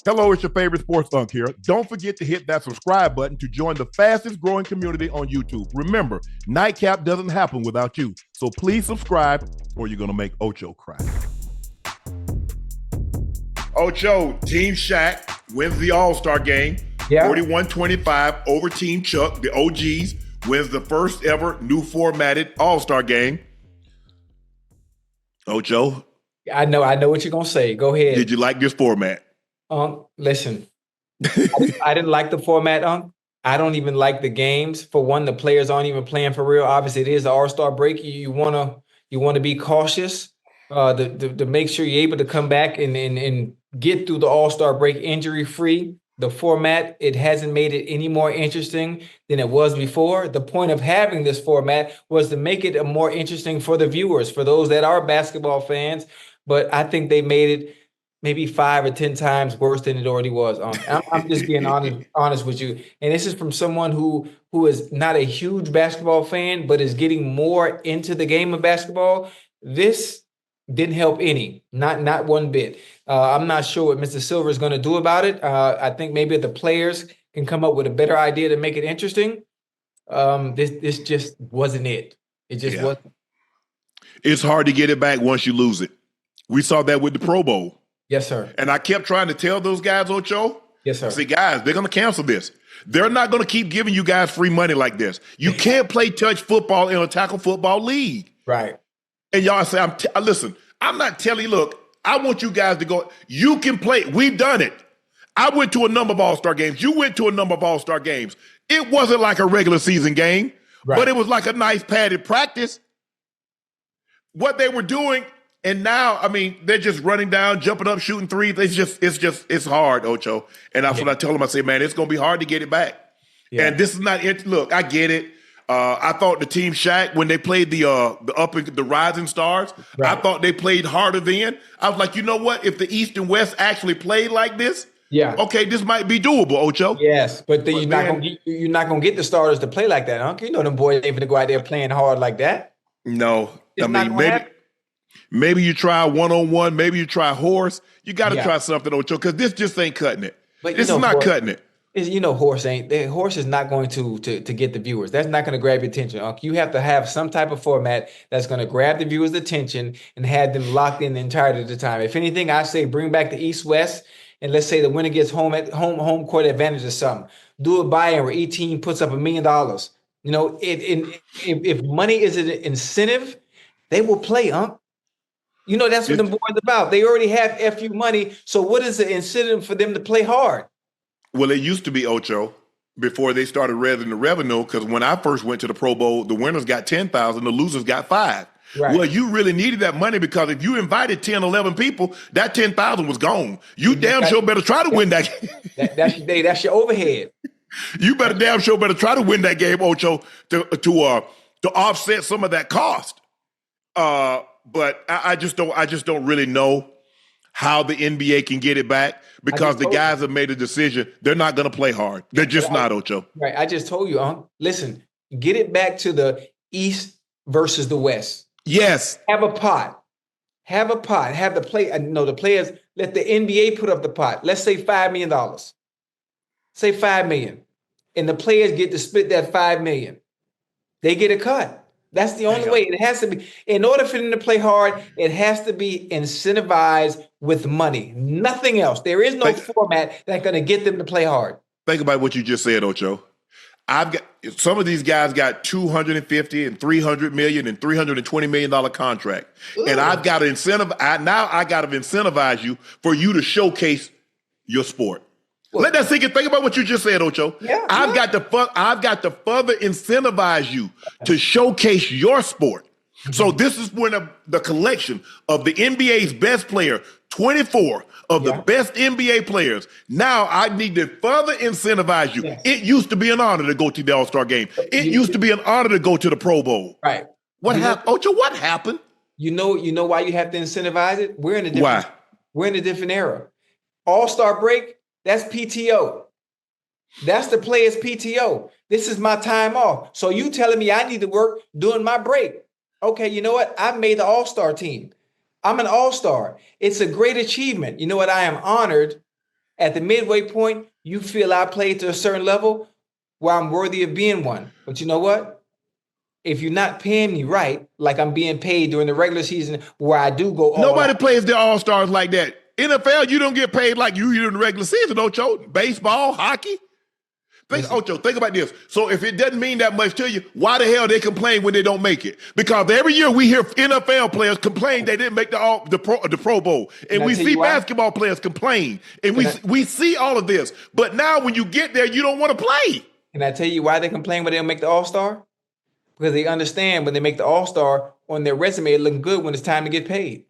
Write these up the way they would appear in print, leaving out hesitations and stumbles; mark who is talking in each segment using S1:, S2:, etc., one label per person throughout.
S1: Hello, it's your favorite sports Unc here. Don't forget to hit that subscribe button to join the fastest growing community on YouTube. Remember, Nightcap doesn't happen without you. So please subscribe or you're going to make Ocho cry. Ocho, Team Shaq wins the All-Star game. Yeah. 41-25 over Team Chuck, the OGs, wins the first ever new formatted All-Star game. Ocho.
S2: I know what you're going to say. Go ahead.
S1: Did you like this format?
S2: Listen, I didn't like the format, I don't even like the games. For one, the players aren't even playing for real. Obviously, it is the All-Star break. You wanna be cautious to make sure you're able to come back and get through the All-Star break injury-free. The format, it hasn't made it any more interesting than it was before. The point of having this format was to make it more interesting for the viewers, for those that are basketball fans. But I think they made it maybe 5 or 10 times worse than it already was. I'm just being honest with you. And this is from someone who is not a huge basketball fan, but is getting more into the game of basketball. This didn't help any, not one bit. I'm not sure what Mr. Silver is going to do about it. I think maybe if the players can come up with a better idea to make it interesting, this just wasn't it. It just wasn't.
S1: It's hard to get it back once you lose it. We saw that with the Pro Bowl.
S2: Yes, sir.
S1: And I kept trying to tell those guys, Ocho.
S2: Yes, sir.
S1: I said, guys, they're going to cancel this. They're not going to keep giving you guys free money like this. You can't play touch football in a tackle football league.
S2: Right.
S1: And y'all say, listen, I'm not telling you, look, I want you guys to go. You can play. We've done it. I went to a number of All-Star games. You went to a number of All-Star games. It wasn't like a regular season game, but it was like a nice padded practice. What they were doing. And now, I mean, they're just running down, jumping up, shooting threes. It's hard, Ocho. And that's what I tell them. I say, man, it's going to be hard to get it back. Yeah. And this is not it. Look, I get it. I thought the Team Shaq, when they played the Rising Stars, I thought they played harder then. I was like, you know what? If the East and West actually played like this, okay, this might be doable, Ocho.
S2: Yes, but you're not gonna get the starters to play like that, Unc. You know them boys ain't gonna go out there playing hard like that.
S1: No, I mean maybe you try one-on-one, maybe you try horse. You got to try something, Ocho, because this just ain't cutting it. But this is not cutting it.
S2: Horse is not going to get the viewers. That's not going to grab your attention, Unc. You have to have some type of format that's going to grab the viewers' attention and have them locked in the entirety of the time. If anything, I say bring back the East-West, and let's say the winner gets home court advantage or something. Do a buy-in where each team puts up $1 million. You know, if money is an incentive, they will play, Unc. You know, that's what the boys about. They already have FU money. So what is the incentive for them to play hard?
S1: Well, it used to be, Ocho, before they started raising the revenue, because when I first went to the Pro Bowl, the winners got $10,000, the losers got $5,000. Right. Well, you really needed that money because if you invited 10, 11 people, that $10,000 was gone. You damn sure better try to win that game.
S2: That's your overhead.
S1: You better try to win that game, Ocho, to offset some of that cost. But I just don't really know how the NBA can get it back because the guys have made a decision. They're not going to play hard. They're just not, Ocho.
S2: Right. I just told you, listen, get it back to the East versus the West.
S1: Yes.
S2: Have a pot. Have the players, let the NBA put up the pot. Let's say $5 million. Say $5 million. And the players get to split that $5 million. They get a cut. That's the only way. It has to be. In order for them to play hard, it has to be incentivized with money. Nothing else. There is no format that's going to get them to play hard.
S1: Think about what you just said, Ocho. Some of these guys got $250 and $300 million and $320 million contract. Ooh. And I've got to incentivize you for you to showcase your sport. Well, let that sink in. Think about what you just said, Ocho. I've got to further incentivize you to showcase your sport. Mm-hmm. So this is when the collection of the NBA's best player, 24 of the best NBA players. Now I need to further incentivize you. Yes. It used to be an honor to go to the All-Star game. It used to be an honor to go to the Pro Bowl.
S2: Right.
S1: What happened, Ocho? What happened?
S2: You know why you have to incentivize it? We're in a different era. All-Star break. That's PTO. That's the player's PTO. This is my time off. So you telling me I need to work during my break. Okay, you know what? I made the All-Star team. I'm an All-Star. It's a great achievement. You know what? I am honored At the midway point, you feel I played to a certain level where I'm worthy of being one. But you know what? If you're not paying me right, like I'm being paid during the regular season where I do go all
S1: Nobody
S2: out.
S1: plays their all-stars like that. NFL, you don't get paid like you do in the regular season, Ocho. Baseball, hockey. Ocho, think about this. So if it doesn't mean that much to you, why the hell they complain when they don't make it? Because every year we hear NFL players complain they didn't make the Pro Bowl, and we see basketball players complain, and we see all of this. But now when you get there, you don't want to play.
S2: Can I tell you why they complain when they don't make the All-Star? Because they understand when they make the All-Star on their resume, it looks good when it's time to get paid.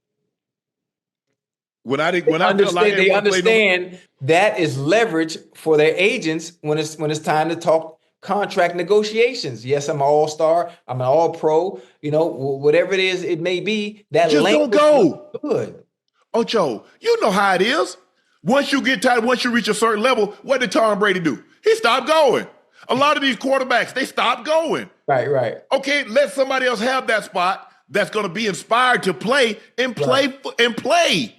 S1: They
S2: understand that is leverage for their agents when it's time to talk contract negotiations. Yes, I'm an all-star, I'm an all-pro, whatever it is it may be. That
S1: just don't go.
S2: Good.
S1: Ocho, you know how it is. Once you get tired, once you reach a certain level, what did Tom Brady do? He stopped going. A lot of these quarterbacks, they stopped going.
S2: Right.
S1: Okay, let somebody else have that spot that's going to be inspired to play and play.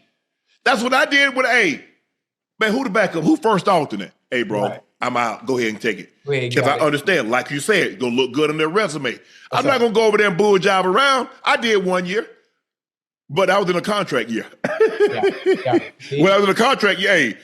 S1: That's what I did with man, who the backup? Who first alternate? Hey, bro, I'm out. Go ahead and take it. Because I understand, like you said, it's going to look good on their resume. I'm not going to go over there and bull job around. I did 1 year, but I was in a contract year. When I was in a contract year,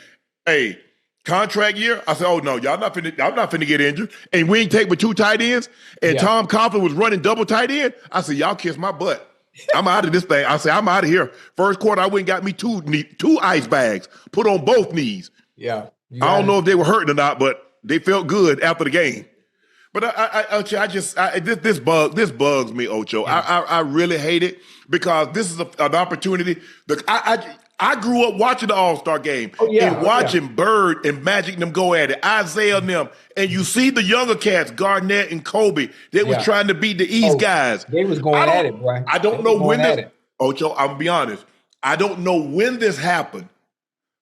S1: contract year, I said, oh, no, I'm not finna get injured. And we ain't take with 2 tight ends, and Tom Coughlin was running double tight end. I said, y'all kiss my butt. I'm out of this thing. I said, I'm out of here. First quarter, I went and got me two ice bags, put on both knees.
S2: Yeah.
S1: I don't know if they were hurting or not, but they felt good after the game. But this bugs me, Ocho. I really hate it because this is an opportunity. I grew up watching the All-Star game and watching Bird and Magic them go at it, Isaiah and them, and you see the younger cats, Garnett and Kobe, they was trying to beat the East guys.
S2: They was going at it, boy.
S1: I don't know when this, Ocho, I'm gonna be honest. I don't know when this happened,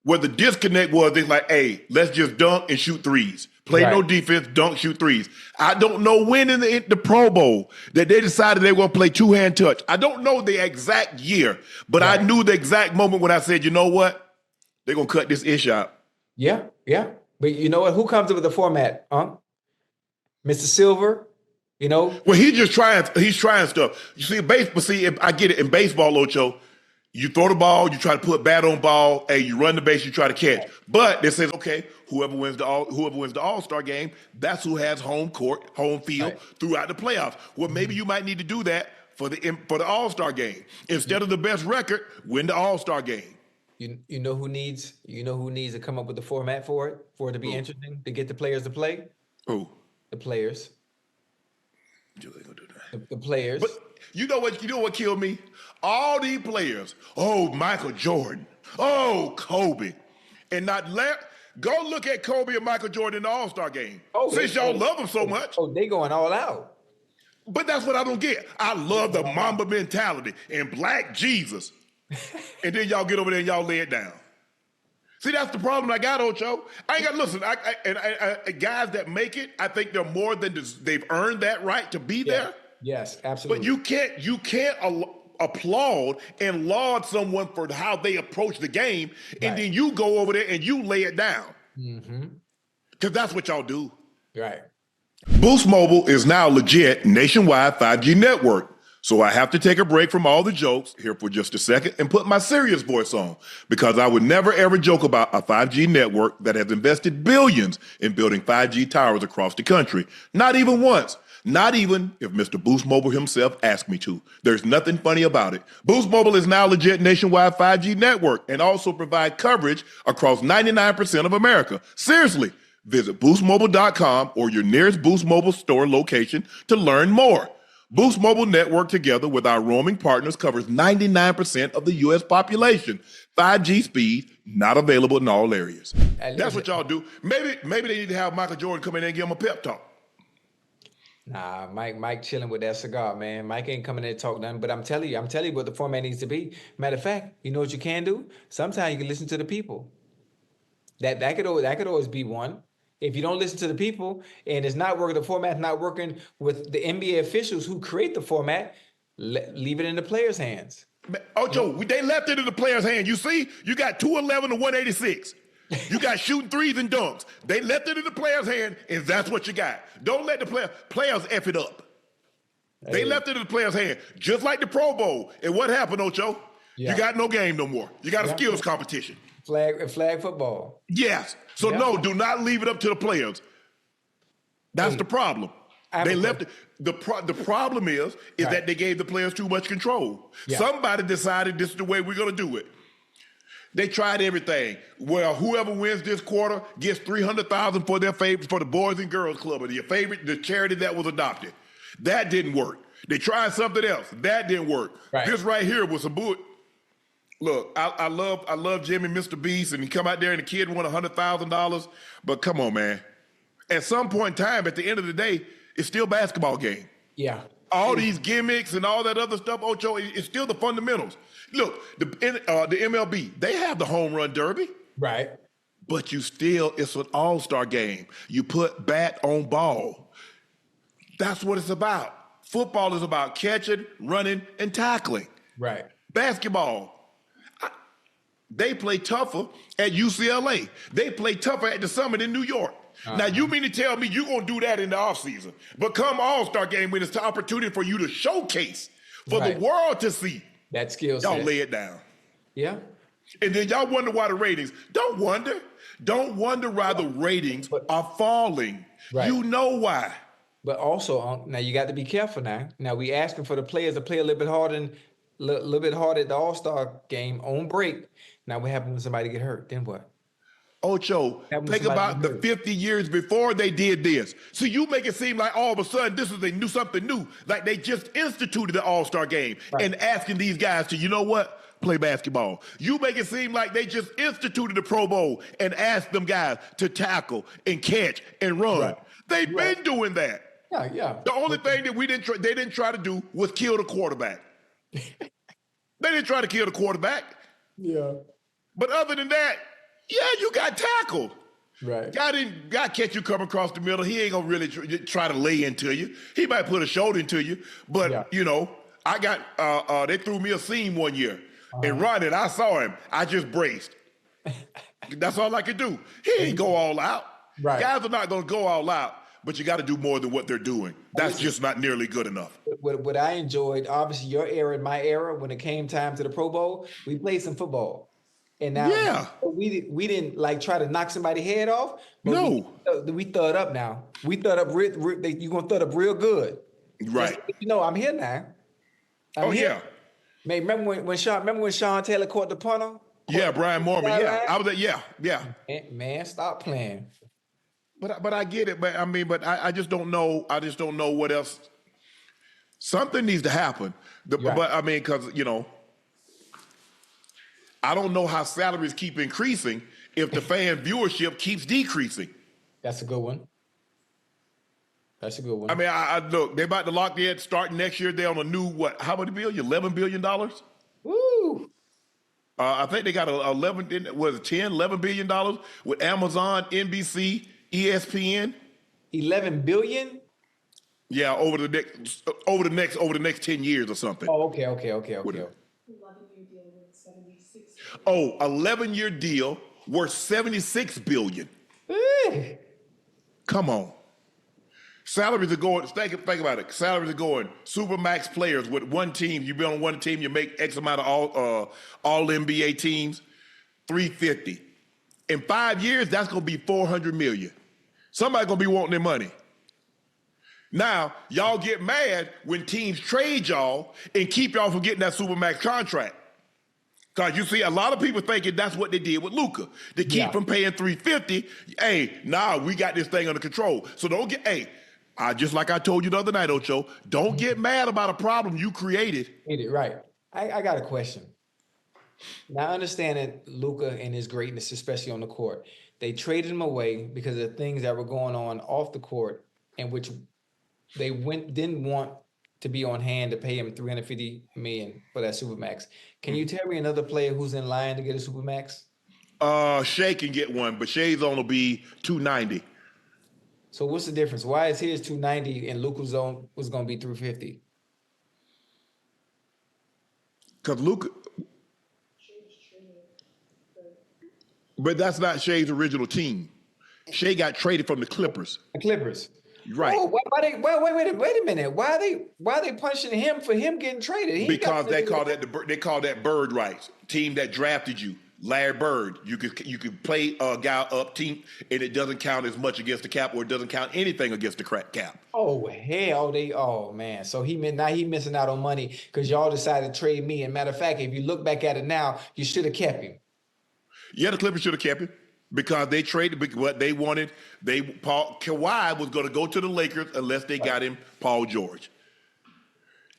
S1: where the disconnect was. They like, hey, let's just dunk and shoot threes. Play no defense, dunk, shoot threes. I don't know when in the Pro Bowl that they decided they were going to play two-hand touch. I don't know the exact year, but I knew the exact moment when I said, you know what? They're going to cut this ish out.
S2: Yeah. But you know what? Who comes up with the format, Mr. Silver, Well,
S1: he's trying stuff. You see, I get it. In baseball, Ocho, you throw the ball, you try to put bat on ball, you run the base, you try to catch. But they says, okay, whoever wins the All-Star game, that's who has home field throughout the playoffs. Well, maybe you might need to do that for the All-Star game. Instead of the best record, win the All-Star game.
S2: You know who needs to come up with the format for it to be interesting, to get the players to play?
S1: Who?
S2: The players.
S1: You ain't gonna do that.
S2: The players.
S1: But you know what killed me? All these players. Oh, Michael Jordan. Oh, Kobe. And go look at Kobe and Michael Jordan in the All-Star game. Since y'all love them so much.
S2: Oh, they going all out.
S1: But that's what I don't get. I love the Mamba mentality and Black Jesus. And then y'all get over there and y'all lay it down. See, that's the problem I got, Ocho. I ain't got, listen, guys that make it, I think they're more than they've earned that right to be there.
S2: Yes, absolutely.
S1: But you can't applaud and laud someone for how they approach the game, and then you go over there and you lay it down. Because that's what y'all do.
S2: Right.
S1: Boost Mobile is now legit nationwide 5G network. So I have to take a break from all the jokes here for just a second and put my serious voice on, because I would never ever joke about a 5G network that has invested billions in building 5G towers across the country. Not even once. Not even if Mr. Boost Mobile himself asked me to. There's nothing funny about it. Boost Mobile is now legit nationwide 5G network and also provide coverage across 99% of America. Seriously, visit boostmobile.com or your nearest Boost Mobile store location to learn more. Boost Mobile network, together with our roaming partners, covers 99% of the U.S. population. 5G speed, not available in all areas. That's what y'all do. Maybe they need to have Michael Jordan come in there and give him a pep talk.
S2: Nah, Mike chilling with that cigar, man. Mike ain't coming in to talk nothing, but I'm telling you what the format needs to be. Matter of fact, you know what you can do? Sometimes you can listen to the people. That could always be one. If you don't listen to the people and it's not working, the format's not working with the NBA officials who create the format, leave it in the players' hands.
S1: Ocho, they left it in the players' hands. You see, you got 211 to 186. You got shooting threes and dunks. They left it in the player's hand, and that's what you got. Don't let the players F it up. They left it in the player's hand, just like the Pro Bowl. And what happened, Ocho?
S2: Yeah.
S1: You got no game no more. You got a skills competition.
S2: Flag football.
S1: Yes. So no, do not leave it up to the players. That's the problem. They left it. The problem is that they gave the players too much control. Yeah. Somebody decided this is the way we're going to do it. They tried everything. Well, whoever wins this quarter gets $300,000 for their favorite, for the Boys and Girls Club, or the charity that was adopted. That didn't work. They tried something else. That didn't work. Right. This right here was a bullet. Look, I love Jimmy, Mr. Beast, and he come out there and the kid won $100,000. But come on, man. At some point in time, at the end of the day, it's still a basketball game.
S2: Yeah.
S1: All these gimmicks and all that other stuff, Ocho, it's still the fundamentals. Look, the MLB, they have the home run derby.
S2: Right.
S1: But it's an all-star game. You put bat on ball. That's what it's about. Football is about catching, running, and tackling.
S2: Right.
S1: Basketball, they play tougher at UCLA. They play tougher at the Summit in New York. Now, you mean to tell me you're going to do that in the offseason? But come All-Star game when it's the opportunity for you to showcase for the world to see.
S2: That skill set.
S1: Y'all lay it down.
S2: Yeah.
S1: And then y'all wonder why the ratings. Don't wonder. Don't wonder why the ratings are falling. Right. You know why.
S2: But also, now you got to be careful now. Now we asking for the players to play a little bit harder at the All-Star game on break. Now what happens when somebody get hurt? Then what?
S1: Ocho, think about the 50 years before they did this. So you make it seem like all of a sudden this is something new. Like they just instituted the All-Star game and asking these guys to, you know what? Play basketball. You make it seem like they just instituted the Pro Bowl and asked them guys to tackle and catch and run. Right. They've been doing that.
S2: Yeah.
S1: The only thing that they didn't try to do was kill the quarterback. They didn't try to kill the quarterback.
S2: Yeah.
S1: But other than that, yeah, you got tackled.
S2: Right.
S1: God catch you coming across the middle. He ain't gonna really try to lay into you. He might put a shoulder into you, but you know, I got they threw me a seam one year and running. I saw him. I just braced. That's all I could do. He ain't go all out.
S2: Right.
S1: Guys are not gonna go all out, but you got to do more than what they're doing. That's just not nearly good enough.
S2: What I enjoyed, obviously your era and my era, when it came time to the Pro Bowl, we played some football. And now we didn't like try to knock somebody's head off. But we thud up now. We thud up you're gonna thud up real good.
S1: Right.
S2: You know, I'm here now. I'm here. Man, remember when Sean Taylor caught the punter?
S1: Yeah, Brian Mormon. Yeah. I was at, yeah.
S2: Man, stop playing.
S1: But I get it. But I mean, I just don't know. I just don't know what else. Something needs to happen. But I mean, because you know, I don't know how salaries keep increasing if the fan viewership keeps decreasing.
S2: That's a good one. I
S1: mean, I look. They're about to lock in starting next year. They're on a new what? How many billion? $11 billion.
S2: Woo!
S1: I think they got 11 billion with Amazon, NBC, ESPN.
S2: 11 billion?
S1: Yeah, over the next 10 years or something.
S2: Oh, okay.
S1: 11-year deal worth $76 billion. Come on. Salaries are going, think about it. Salaries are going, Supermax players with one team, you be on one team, you make X amount of all NBA teams, $350. In 5 years, that's going to be $400 million. Somebody's going to be wanting their money. Now, y'all get mad when teams trade y'all and keep y'all from getting that Supermax contract. Because you see, a lot of people thinking that's what they did with Luka. They keep from paying $350. Hey, we got this thing under control. So don't get, just like I told you the other night, Ocho, don't get mad about a problem you created.
S2: Right. I got a question. Now, understanding Luka and his greatness, especially on the court, they traded him away because of things that were going on off the court, in which they didn't want to be on hand to pay him $350 million for that Supermax. Can you tell me another player who's in line to get a Supermax?
S1: Shea can get one, but Shea's on will be $290.
S2: So what's the difference? Why is his $290 and Luka's was going to be $350?
S1: Because Luka. But that's not Shea's original team. Shea got traded from the Clippers.
S2: The Clippers.
S1: Right.
S2: Oh, wait a minute. Why are they punishing him for him getting traded?
S1: Because they call that bird rights. Team that drafted you, Larry Bird. You could play a guy up team, and it doesn't count as much against the cap, or it doesn't count anything against the cap.
S2: Oh hell, man. So he missing out on money because y'all decided to trade me. And matter of fact, if you look back at it now, you should have kept him.
S1: Yeah, the Clippers should have kept him. Because they traded what they wanted. Kawhi was going to go to the Lakers unless they got him Paul George.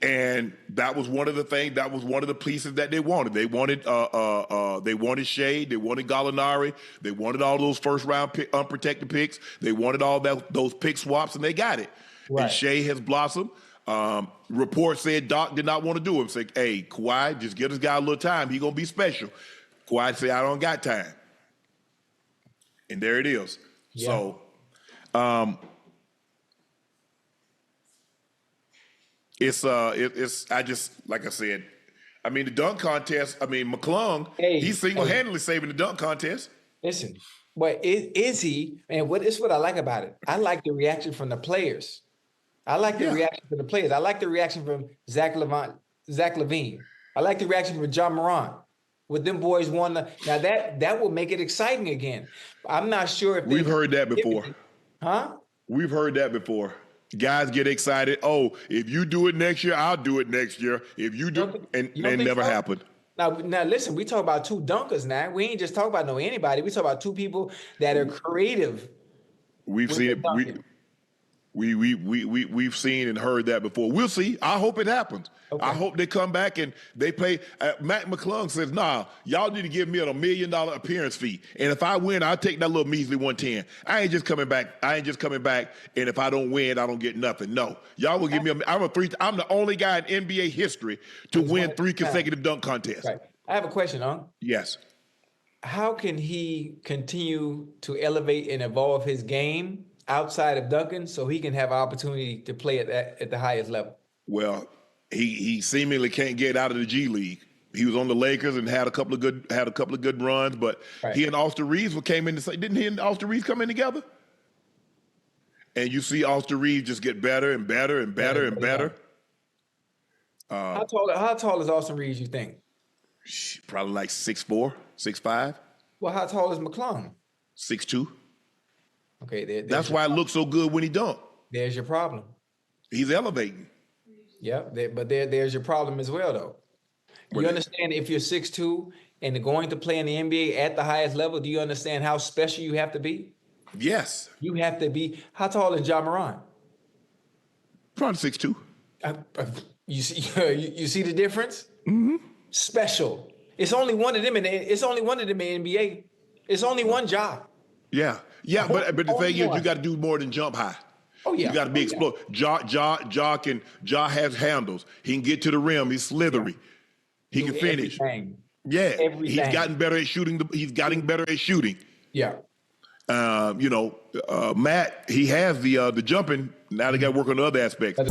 S1: And that was one of the things, that was one of the pieces that they wanted. They wanted Shea, they wanted Gallinari, they wanted all those first round unprotected picks, they wanted all those pick swaps, and they got it. Right. And Shea has blossomed. Reports said Doc did not want to do it. Said, hey, Kawhi, just give this guy a little time. He's going to be special. Kawhi said, I don't got time. And there it is. Yeah. So, it's I just, like I said, I mean, the dunk contest, McClung, he's single-handedly saving the dunk contest.
S2: Listen, but is he, and it's what I like about it. I like the reaction from the players. I like the reaction from the players. I like the reaction from Zach LaVine. I like the reaction from John Morant. With them boys won now that will make it exciting again. I'm not sure if
S1: we've heard that before.
S2: Huh?
S1: We've heard that before. Guys get excited. Oh, if you do it next year, I'll do it next year. If you do, and it never happened.
S2: Now listen, we talk about two dunkers now. We ain't just talk about anybody. We talk about two people that are creative.
S1: We've seen it. We've seen and heard that before. We'll see. I hope it happens. Okay. I hope they come back and they play. Matt McClung says, nah, y'all need to give me a $1 million appearance fee. And if I win, I'll take that little measly 110. I ain't just coming back. And if I don't win, I don't get nothing. No. Y'all will give me I'm the only guy in NBA history to win 3 consecutive dunk contests.
S2: Right. I have a question, Unc.
S1: Yes.
S2: How can he continue to elevate and evolve his game outside of Duncan, so he can have opportunity to play at the highest level? Well,
S1: he seemingly can't get out of the G League. He was on the Lakers and had a couple of good runs, but he and Austin Reeves came in. Didn't he and Austin Reeves come in together? And you see Austin Reeves just get better and better and better and better.
S2: How tall is Austin Reeves, you think?
S1: Probably like 6'4", 6'5".
S2: Well, how tall is McClung?
S1: 6'2".
S2: Okay,
S1: that's why it looks so good when he dunked.
S2: There's your problem.
S1: He's elevating.
S2: Yep, but there's your problem as well, though. You understand if you're 6'2" and going to play in the NBA at the highest level, do you understand how special you have to be?
S1: Yes.
S2: You have to be. How tall is John Morant?
S1: Probably 6'2".
S2: You see the difference?
S1: Mm-hmm.
S2: Special. It's only one of them in the NBA. It's only one job.
S1: Yeah, but the thing is, you got to do more than jump high.
S2: Oh yeah,
S1: you got to be explosive. Ja has handles. He can get to the rim. He's slithery. He can finish.
S2: Everything.
S1: Yeah,
S2: everything.
S1: He's gotten better at shooting. He's getting better at shooting.
S2: Yeah.
S1: Matt, he has the jumping. Now they got to work on the other aspects.